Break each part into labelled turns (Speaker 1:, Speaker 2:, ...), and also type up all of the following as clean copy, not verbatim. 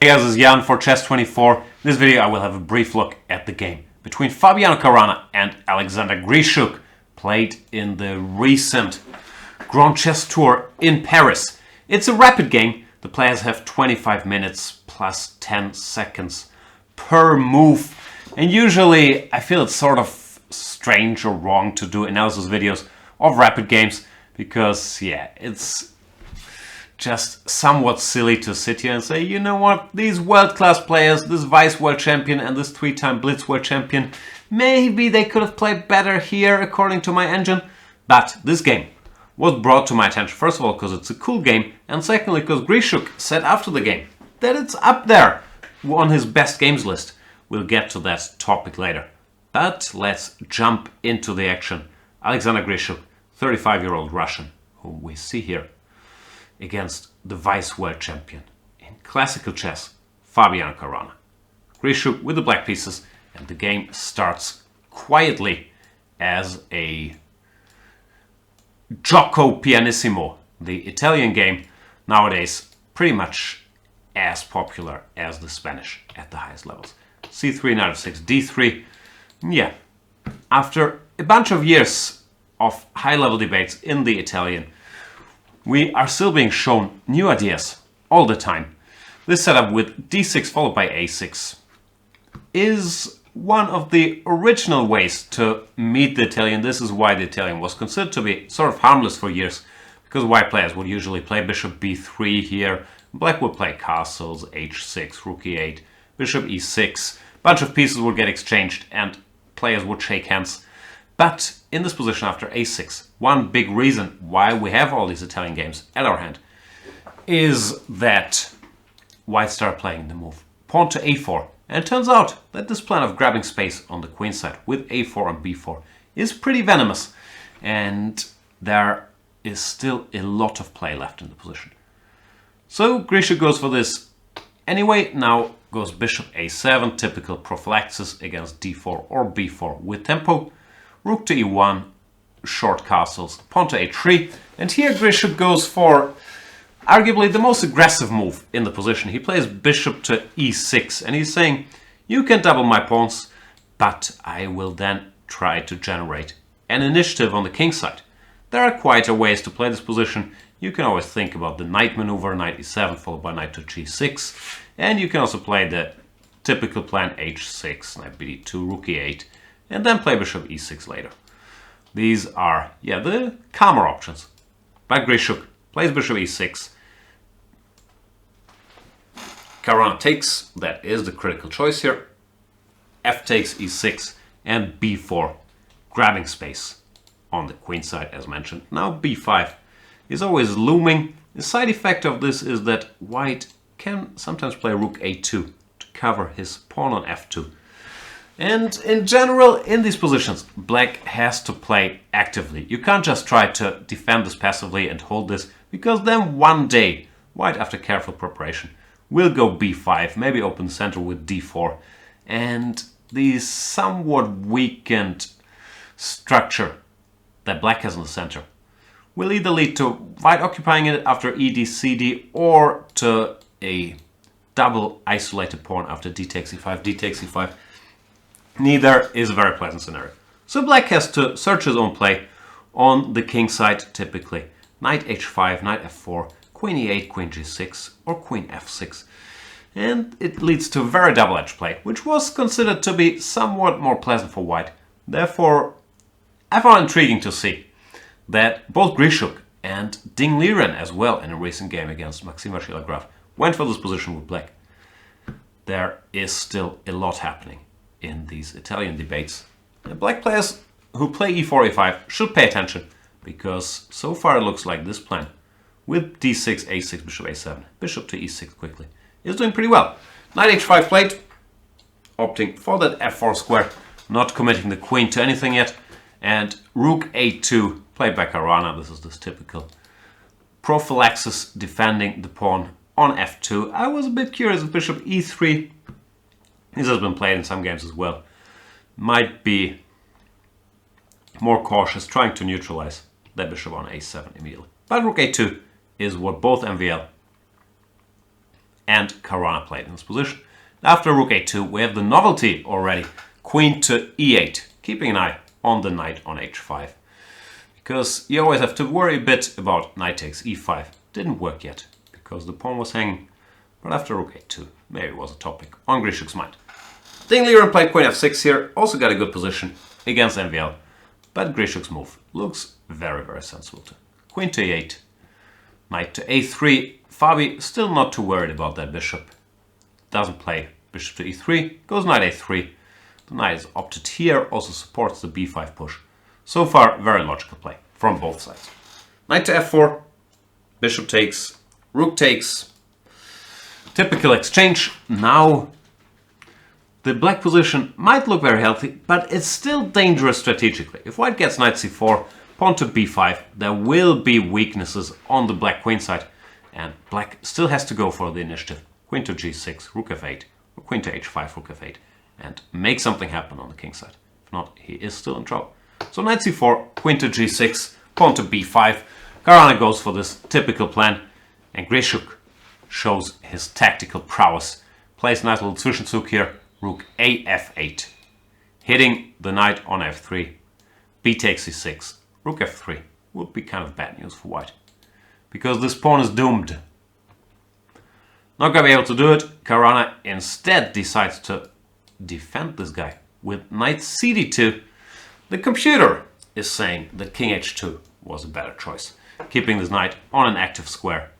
Speaker 1: Hey guys, this is Jan for Chess24. In this video I will have a brief look at the game between Fabiano Caruana and Caruana-Grischuk, played in the recent Grand Chess Tour in Paris. It's a rapid game. The players have 25 minutes plus 10 seconds per move. And usually I feel it's sort of strange or wrong to do analysis videos of rapid games because, yeah, it's just somewhat silly to sit here and say, you know what, these world-class players, this vice world champion and this 3-time Blitz world champion, maybe they could have played better here according to my engine. But this game was brought to my attention, first of all, because it's a cool game, and secondly, because Grischuk said after the game that it's up there on his best games list. We'll get to that topic later. But let's jump into the action. Caruana-Grischuk, 35-year-old Russian, whom we see here, against the vice world champion in classical chess, Fabiano Caruana. Grischuk with the black pieces, and the game starts quietly as a gioco pianissimo, the Italian game, nowadays pretty much as popular as the Spanish at the highest levels. c3, knight f6, d3. Yeah, after a bunch of years of high-level debates in the Italian, we are still being shown new ideas all the time. This setup with d6 followed by a6 is one of the original ways to meet the Italian. This is why the Italian was considered to be sort of harmless for years, because white players would usually play bishop b3 here, black would play castles, h6, rook e8, bishop e6, bunch of pieces would get exchanged and players would shake hands. But in this position after a6, one big reason why we have all these Italian games at our hand is that white started playing the move pawn to a4. And it turns out that this plan of grabbing space on the queen side with a4 and b4 is pretty venomous. And there is still a lot of play left in the position. So Grischuk goes for this anyway. Now goes bishop a7, typical prophylaxis against d4 or b4 with tempo. Rook to e1, short castles, pawn to a3, and here Grischuk goes for arguably the most aggressive move in the position. He plays bishop to e6, and he's saying, you can double my pawns, but I will then try to generate an initiative on the king side. There are quieter ways to play this position. You can always think about the knight maneuver, knight e7 followed by knight to g6, and you can also play the typical plan h6, knight bd2, rook e8, and then play bishop e6 later. These are, yeah, the calmer options. But Grischuk plays bishop e6. Caruana takes, that is the critical choice here. F takes e6 and b4, grabbing space on the queen side as mentioned. Now b5 is always looming. The side effect of this is that white can sometimes play rook a2 to cover his pawn on f2. And in general, in these positions, black has to play actively. You can't just try to defend this passively and hold this, because then one day, white, after careful preparation, will go b5, maybe open the center with d4, and the somewhat weakened structure that black has in the center will either lead to white occupying it after ed, cd, or to a double isolated pawn after d takes e5, d takes e5. Neither is a very pleasant scenario. So black has to search his own play on the king side, typically. Knight h5, knight f4, queen e8, queen g6, or queen f6. And it leads to a very double-edged play, which was considered to be somewhat more pleasant for white. Therefore, I found intriguing to see that both Grischuk and Ding Liren as well in a recent game against Maxim Vachier-Lagrave went for this position with black. There is still a lot happening in these Italian debates. And black players who play e4, a5 should pay attention, because so far it looks like this plan with d6, a6, bishop a7, bishop to e6 quickly is doing pretty well. Knight h5 played, opting for that f4 square, not committing the queen to anything yet, and rook a2 played by Caruana. This is this typical prophylaxis defending the pawn on f2. I was a bit curious if bishop e3, this has been played in some games as well, might be more cautious, trying to neutralize that bishop on a7 immediately. But rook a2 is what both MVL and Caruana played in this position. After rook a2, we have the novelty already, queen to e8, keeping an eye on the knight on h5. Because you always have to worry a bit about knight takes e5. Didn't work yet, because the pawn was hanging, but after rook a2, maybe it was a topic on Grischuk's mind. Ding Liren played queen f6 here, also got a good position against MVL, but Grischuk's move looks very, very sensible too. Queen to e8, knight to a3. Fabi still not too worried about that bishop. Doesn't play bishop to e3, goes knight a3. The knight is opted here, also supports the b5 push. So far, very logical play from both sides. Knight to f4, bishop takes, rook takes. Typical exchange. Now, the black position might look very healthy, but it's still dangerous strategically. If white gets knight c4, pawn to b5, there will be weaknesses on the black queen side, and black still has to go for the initiative. Queen to g6, rook f8, or queen to h5, rook f8, and make something happen on the king side. If not, he is still in trouble. So knight c4, queen to g6, pawn to b5. Caruana goes for this typical plan, and Grischuk shows his tactical prowess. Plays a nice little Zwischenzug here, rook a f8, hitting the knight on f3, b takes c6, rook f3 would be kind of bad news for white, because this pawn is doomed. Not gonna be able to do it. Caruana instead decides to defend this guy with knight cd2. The computer is saying that king h2 was a better choice, keeping this knight on an active square.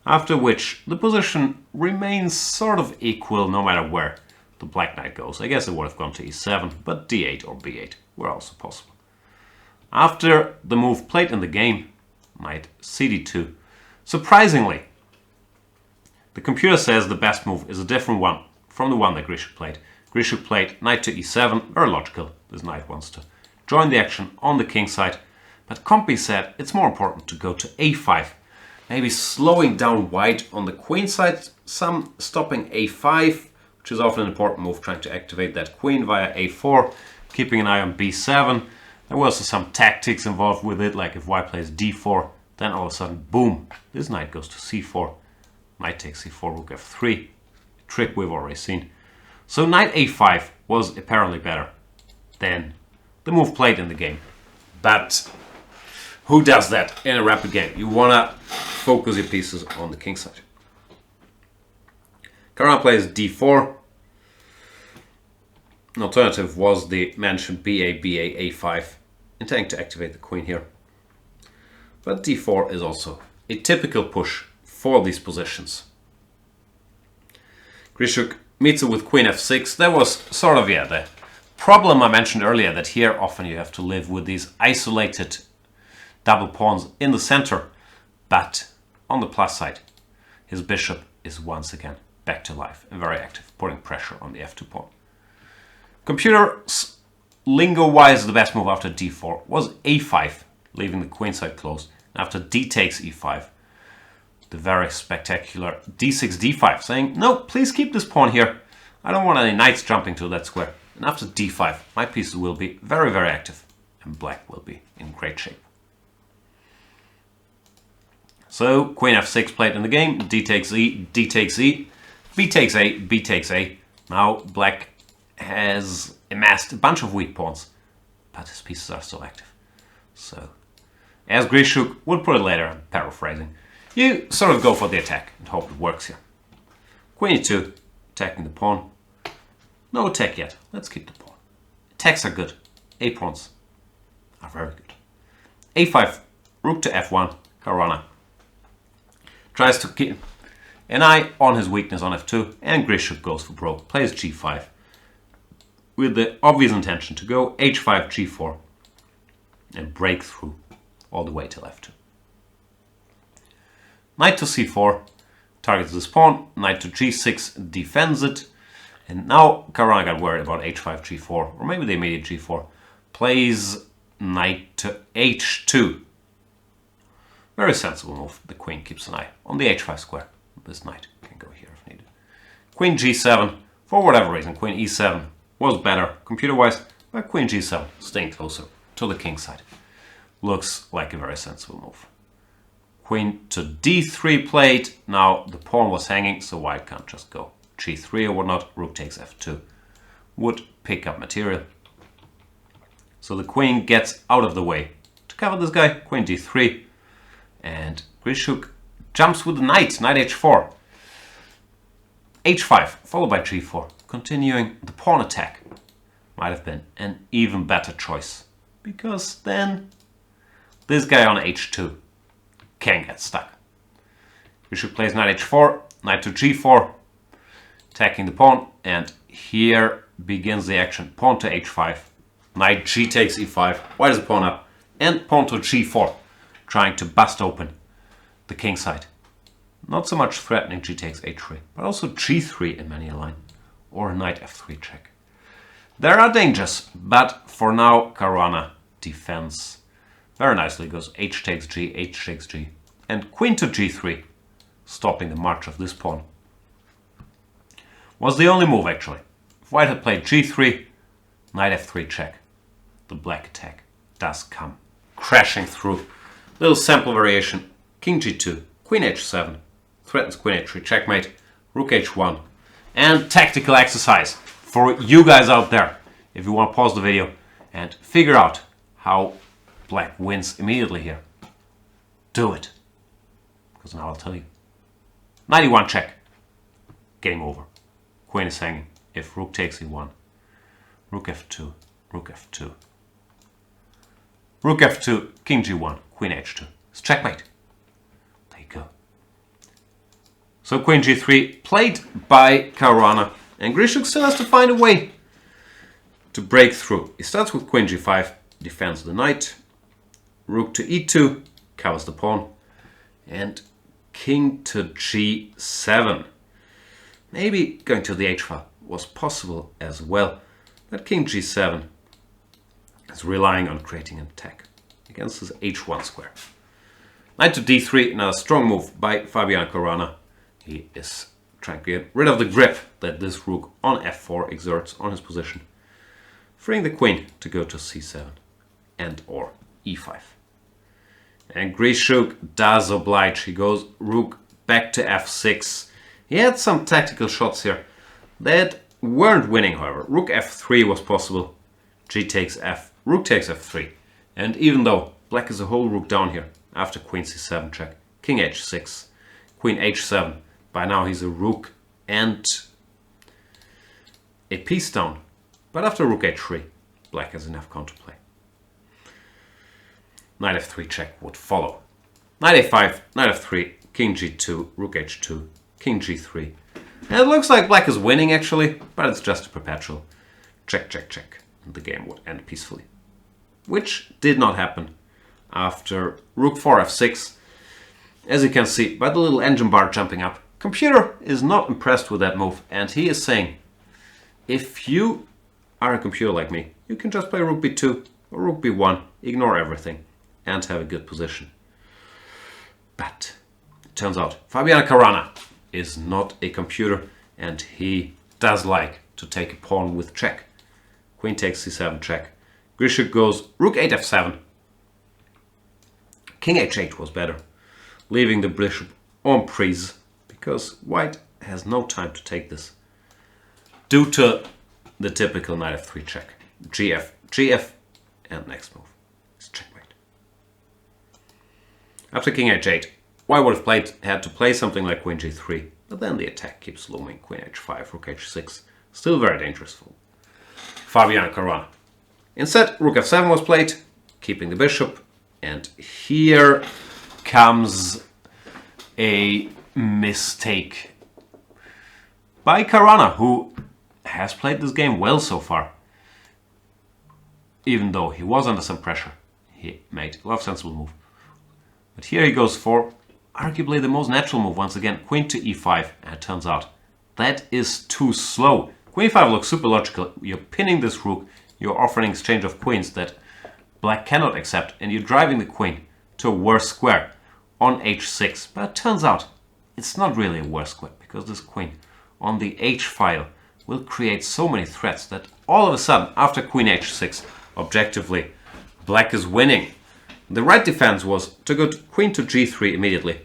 Speaker 1: After which the position remains sort of equal no matter where the black knight goes. I guess it would have gone to e7, but d8 or b8 were also possible. After the move played in the game, knight cd2, surprisingly, the computer says the best move is a different one from the one that Grischuk played. Grischuk played knight to e7, very logical. This knight wants to join the action on the king side, but Compy said it's more important to go to a5, maybe slowing down white on the queen side, some stopping a5, which is often an important move, trying to activate that queen via a4, keeping an eye on b7. There was also some tactics involved with it, like if white plays d4, then all of a sudden, boom, this knight goes to c4. Knight takes c4, rook f3, a trick we've already seen. So knight a5 was apparently better than the move played in the game. But who does that in a rapid game? You want to focus your pieces on the king side. Caruana plays d4. An alternative was the mentioned ba, a5, intending to activate the queen here. But d4 is also a typical push for these positions. Grischuk meets it with queen f6. That was sort of, the problem I mentioned earlier, that here often you have to live with these isolated double pawns in the center. But on the plus side, his bishop is once again back to life and very active, putting pressure on the f2 pawn. Computer lingo-wise, the best move after d4 was a5, leaving the queen side closed. After d takes e5, the very spectacular d6, d5, saying, no, please keep this pawn here. I don't want any knights jumping to that square. And after d5, my pieces will be very, very active, and black will be in great shape. So, queen f6 played in the game, d takes e, d takes e, b takes a, b takes a. Now black has amassed a bunch of weak pawns, but his pieces are still active. So, as Grischuk would put it later, I'm paraphrasing, you sort of go for the attack and hope it works here. Queen e2, attacking the pawn. No attack yet, let's keep the pawn. Attacks are good, a pawns are very good. a5, rook to f1, Caruana tries to keep an eye on his weakness on f2, and Grischuk goes for broke, plays g5, with the obvious intention to go h5, g4, and break through all the way till f2. Knight to c4 targets this pawn, knight to g6 defends it, and now Caruana got worried about h5, g4, or maybe the immediate g4, plays knight to h2. Very sensible move. The queen keeps an eye on the h5 square. This knight can go here if needed. Queen g7, for whatever reason, queen e7 was better computer-wise, but queen g7 staying closer to the king side. Looks like a very sensible move. Queen to d3 played. Now the pawn was hanging, so white can't just go g3 or whatnot. Rook takes f2. Would pick up material. So the queen gets out of the way to cover this guy. Queen d3. And Grischuk jumps with the knight. Knight h4. h5 followed by g4. Continuing the pawn attack. Might have been an even better choice. Because then this guy on h2 can get stuck. Grischuk plays knight h4. Knight to g4. Attacking the pawn. And here begins the action. Pawn to h5. Knight g takes e5. White is a pawn up. And pawn to g4. Trying to bust open the king side. Not so much threatening g takes h3, but also g3 in many a line. Or knight f3 check. There are dangers, but for now Caruana defends very nicely. Goes h takes g, h takes g. And queen to g3. Stopping the march of this pawn. Was the only move actually. If white had played g3, knight f3 check. The black attack does come crashing through. Little sample variation. King g2, queen h7. Threatens queen h3 checkmate. Rook h1. And tactical exercise for you guys out there. If you want to pause the video and figure out how black wins immediately here. Do it. Because now I'll tell you. 91 check. Game over. Queen is hanging. If rook takes e1. Rook f2. Rook f2. Rook f2. King g1. Queen h2. It's checkmate. There you go. So queen g3 played by Caruana. And Grischuk still has to find a way to break through. He starts with queen g5. Defends the knight. Rook to e2. Covers the pawn. And king to g7. Maybe going to the h file was possible as well. But king g7 is relying on creating an attack against his h1 square. Knight to d3, now a strong move by Fabiano Caruana. He is trying to get rid of the grip that this rook on f4 exerts on his position. Freeing the queen to go to c7 and or e5. And Grischuk does oblige. He goes rook back to f6. He had some tactical shots here that weren't winning, however. Rook f3 was possible. G takes f. Rook takes f3. And even though black is a whole rook down here after queen c7 check, king h6, queen h7. By now he's a rook and a piece down. But after rook h3, black has enough counterplay. Knight f3 check would follow. Knight a5, knight f3, king g2, rook h2, king g3. And it looks like black is winning actually, but it's just a perpetual check, check, check. And the game would end peacefully. Which did not happen after rook 4 f6. As you can see by the little engine bar jumping up, computer is not impressed with that move, and he is saying, if you are a computer like me, you can just play rook b2 or rook b1, ignore everything, and have a good position. But it turns out Fabiano Caruana is not a computer, and he does like to take a pawn with check. Queen takes c7 check. Grischuk goes rook 8 f7. King h8 was better, leaving the bishop en prise, because white has no time to take this. Due to the typical knight f3 check. gf, gf, and next move is checkmate. After king h8, white would have had to play something like queen g3, but then the attack keeps looming. Queen h5, rook h6, still very dangerous for Fabiano Caruana. Instead, rook f7 was played, keeping the bishop, and here comes a mistake by Caruana, who has played this game well so far. Even though he was under some pressure, he made a lot of sensible moves. But here he goes for arguably the most natural move once again, queen to e5, and it turns out that is too slow. Queen e5 looks super logical. You're pinning this rook, you're offering exchange of queens that black cannot accept, and you're driving the queen to a worse square on h6. But it turns out it's not really a worse square, because this queen on the h file will create so many threats that all of a sudden, after queen h6, objectively, black is winning. The right defense was to go to queen to g3 immediately,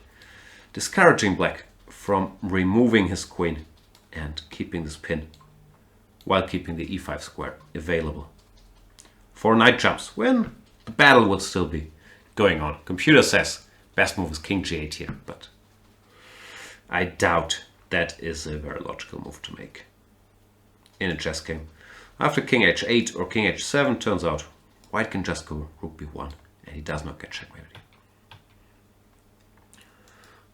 Speaker 1: discouraging black from removing his queen and keeping this pin, while keeping the e5 square available for knight jumps when the battle would still be going on. Computer says best move is king g8 here, but I doubt that is a very logical move to make in a chess game. After king h8 or king h7, turns out white can just go rook b1 and he does not get checkmated.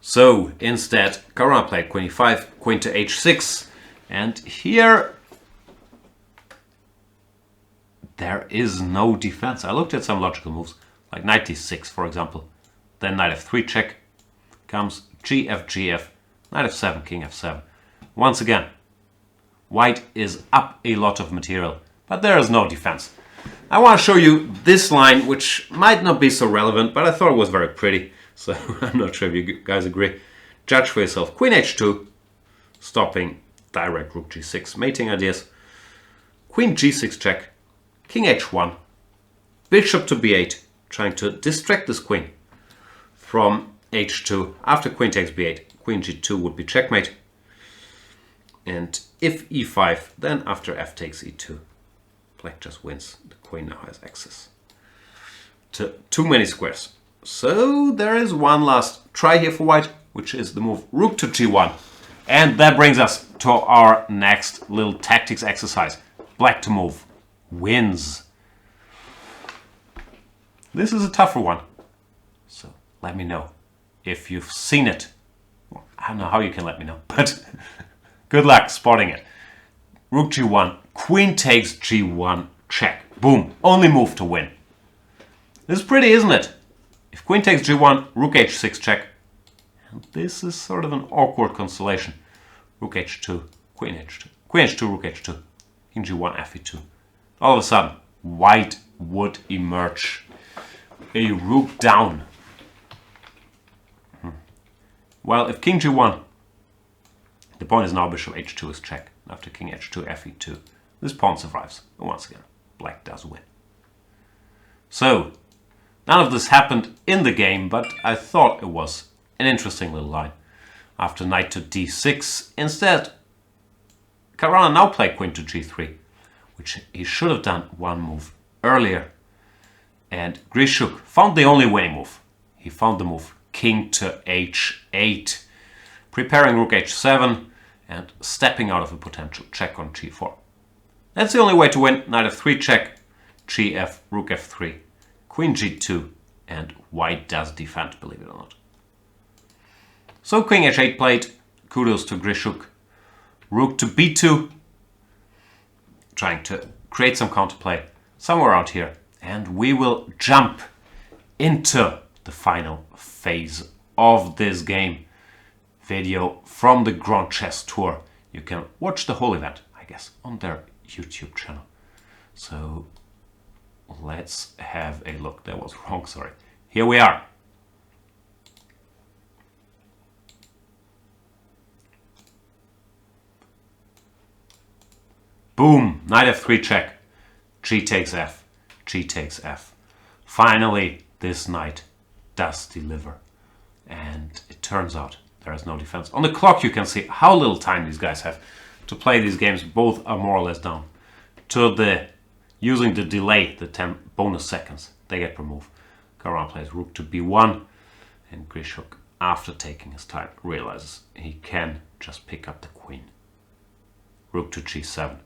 Speaker 1: So instead, Caruana played queen e5, queen to h6, and here there is no defense. I looked at some logical moves, like knight d6, for example. Then knight f3 check, comes gf, gf, knight f7, king f7. Once again, white is up a lot of material, but there is no defense. I want to show you this line, which might not be so relevant, but I thought it was very pretty. So I'm not sure if you guys agree. Judge for yourself. Queen h2, stopping direct rook g6 mating ideas. Queen g6 check. King h1. Bishop to b8, trying to distract this queen from h2. After queen takes b8, queen g2 would be checkmate. And if e5, then after f takes e2, black just wins. The queen now has access to too many squares. So there is one last try here for white, which is the move rook to g1. And that brings us to our next little tactics exercise. Black to move wins. This is a tougher one. So let me know if you've seen it. Well, I don't know how you can let me know, but good luck spotting it. Rook g1, queen takes g1, check. Boom. Only move to win. This is pretty, isn't it? If queen takes g1, rook h6 check. And this is sort of an awkward constellation. Rook h2, queen h2. Queen h2, rook h2. King g1, fe2. All of a sudden, white would emerge. A rook down. Well, if king g1, the pawn is now bishop h2 is check. After king h2, fe2. This pawn survives. And once again, black does win. So, none of this happened in the game, but I thought it was an interesting little line. After knight to d6, instead, Caruana now played queen to g3, which he should have done one move earlier. And Grischuk found the only winning move. He found the move king to h8, preparing rook h7 and stepping out of a potential check on g4. That's the only way to win. Knight f3 check, gf, rook f3, queen g2, and white does defend, believe it or not. So king h8 played, kudos to Grischuk. Rook to b2, trying to create some counterplay somewhere around here. And we will jump into the final phase of this game. Video from the Grand Chess Tour. You can watch the whole event, I guess, on their YouTube channel. So let's have a look. That was wrong, sorry. Here we are. Boom, knight f3 check. G takes f, G takes f. Finally, this knight does deliver. And it turns out there is no defense. On the clock you can see how little time these guys have to play these games. Both are more or less down to the using the delay, the 10 bonus seconds they get per move. Caruana plays rook to b1, and Grischuk, after taking his time, realizes he can just pick up the queen. Rook to g7.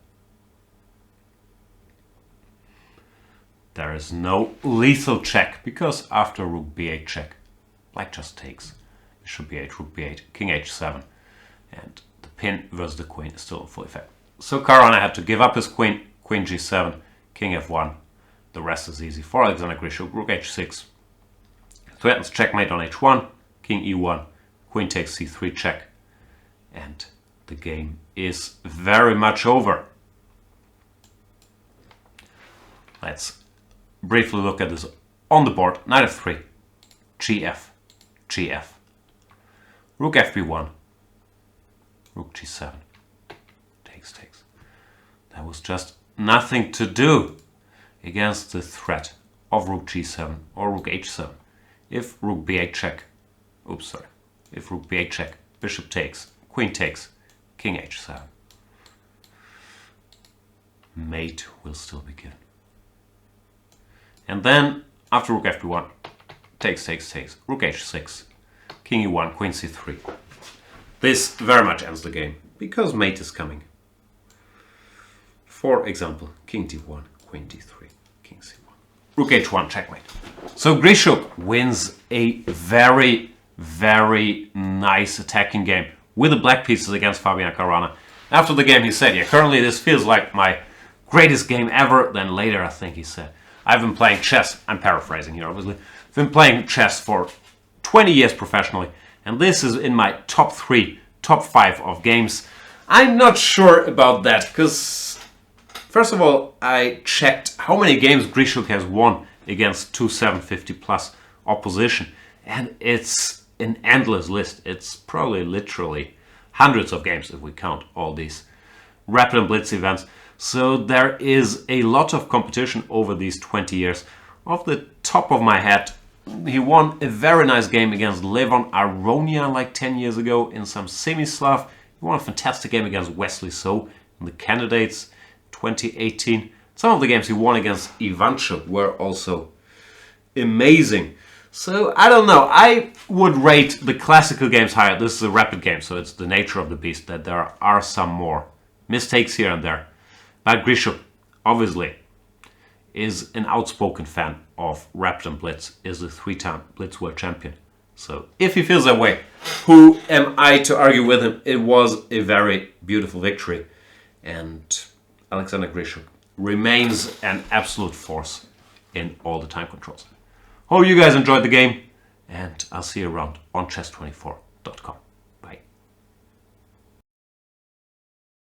Speaker 1: There is no lethal check, because after rook b8 check, black just takes. Bishop b8, rook b8, king h7, and the pin versus the queen is still in full effect. So Caruana had to give up his queen, queen g7, king f1. The rest is easy for Alexander Grischuk. Rook h6 threatens checkmate on h1, king e1, queen takes c3 check, and the game is very much over. Let's briefly look at this on the board. Knight f3, gf, gf, rook fb1, rook g7, takes. There was just nothing to do against the threat of rook g7 or rook h7. If rook b8 check, if rook b8 check, bishop takes, queen takes, king h7. Mate will still be given. And then after rook fb1, takes, rook h6, king e1, queen c3. This very much ends the game because mate is coming. For example, king d1, queen d3, king c1. Rook h1, checkmate. So Grischuk wins a very, very nice attacking game with the black pieces against Fabiano Caruana. After the game he said, yeah, currently this feels like my greatest game ever. Then later I think he said, I've been playing chess, I'm paraphrasing here obviously, I've been playing chess for 20 years professionally, and this is in my top 3, top 5 of games. I'm not sure about that, because first of all, I checked how many games Grischuk has won against 750 plus opposition, and it's an endless list. It's probably literally hundreds of games if we count all these Rapid and Blitz events. So there is a lot of competition over these 20 years. Off the top of my head, he won a very nice game against Levon Aronia like 10 years ago in some semi-Slav. He won a fantastic game against Wesley So in the Candidates 2018. Some of the games he won against Ivanchuk were also amazing. So I don't know, I would rate the classical games higher. This is a rapid game, so it's the nature of the beast that there are some more mistakes here and there. But Grischuk, obviously, is an outspoken fan of Rapid and Blitz, is a 3-time Blitz World Champion. So if he feels that way, who am I to argue with him? It was a very beautiful victory. And Alexander Grischuk remains an absolute force in all the time controls. Hope you guys enjoyed the game, and I'll see you around on chess24.com.